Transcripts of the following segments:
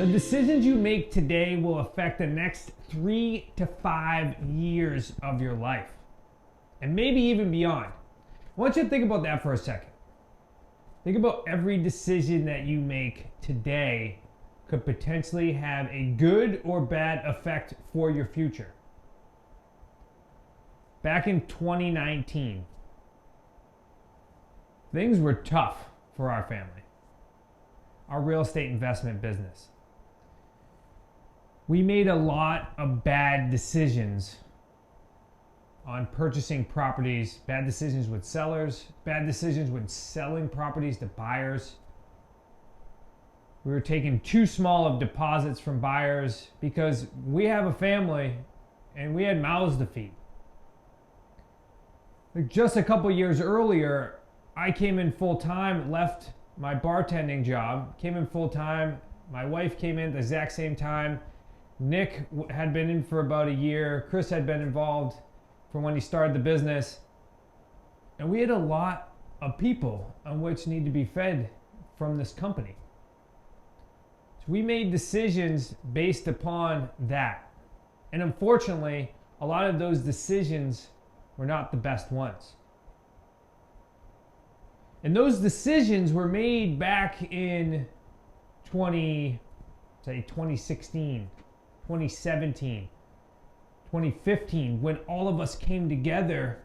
The decisions you make today will affect the next 3 to 5 years of your life, and maybe even beyond. I want you to think about that for a second. Think about every decision that you make today could potentially have a good or bad effect for your future. Back in 2019, things were tough for our family, our real estate investment business. We made a lot of bad decisions on purchasing properties, bad decisions with sellers, bad decisions when selling properties to buyers. We were taking too small of deposits from buyers because we have a family and we had mouths to feed. Just a couple years earlier, I came in full time, left my bartending job, came in full time. My wife came in at the exact same time. Nick had been in for about a year. Chris had been involved from when he started the business. And we had a lot of people on which need to be fed from this company. So we made decisions based upon that. And unfortunately, a lot of those decisions were not the best ones. And those decisions were made back in 2016, 2017, 2015, when all of us came together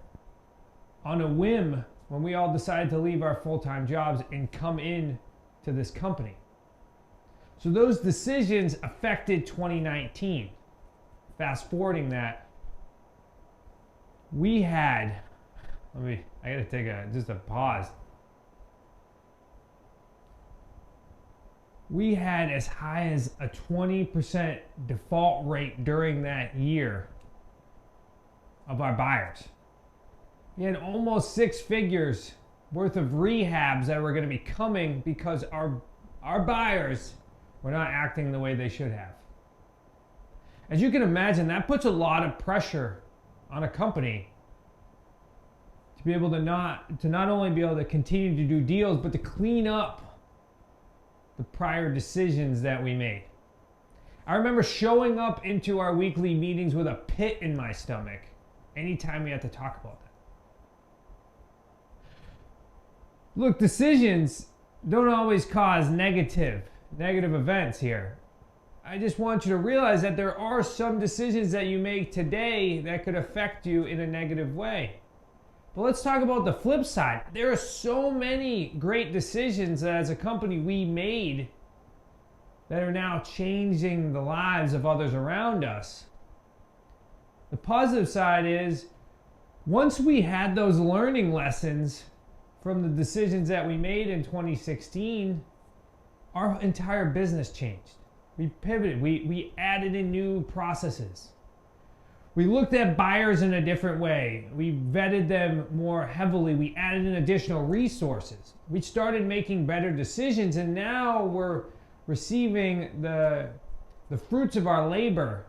on a whim, when we all decided to leave our full-time jobs and come in to this company. So those decisions affected 2019. Fast forwarding that, we had, I gotta take just a pause. We had as high as a 20% default rate during that year of our buyers. We had almost 6 figures worth of rehabs that were going to be coming because our buyers were not acting the way they should have. As you can imagine, that puts a lot of pressure on a company to be able to not only be able to continue to do deals, but to clean up the prior decisions that we made. I remember showing up into our weekly meetings with a pit in my stomach anytime we had to talk about that. Look, decisions don't always cause negative events here. I just want you to realize that there are some decisions that you make today that could affect you in a negative way. But let's talk about the flip side. There are so many great decisions that as a company we made that are now changing the lives of others around us. The positive side is, once we had those learning lessons from the decisions that we made in 2016, our entire business changed. We pivoted, we added in new processes. We looked at buyers in a different way. We vetted them more heavily. We added in additional resources. We started making better decisions, and now we're receiving the fruits of our labor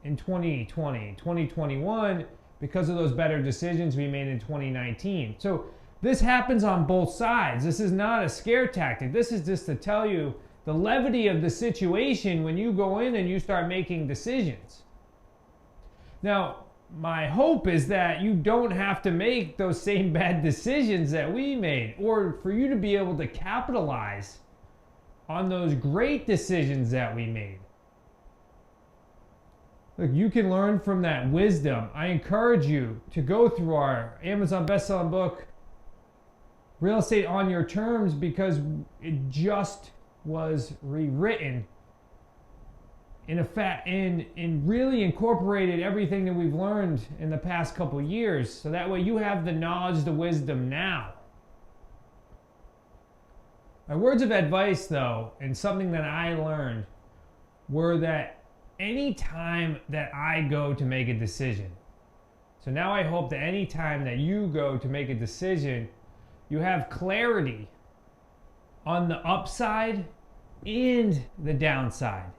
in 2020, 2021, because of those better decisions we made in 2019. So this happens on both sides. This is not a scare tactic. This is just to tell you the levity of the situation when you go in and you start making decisions. Now, my hope is that you don't have to make those same bad decisions that we made, or for you to be able to capitalize on those great decisions that we made. Look, you can learn from that wisdom. I encourage you to go through our Amazon bestselling book, Real Estate on Your Terms, because it just was rewritten in really incorporated everything that we've learned in the past couple years, so that way you have the knowledge, the wisdom now. My words of advice, though, and something that I learned, were that any time that I go to make a decision, so now I hope that any time that you go to make a decision, you have clarity on the upside and the downside.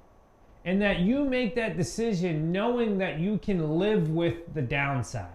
And that you make that decision knowing that you can live with the downside.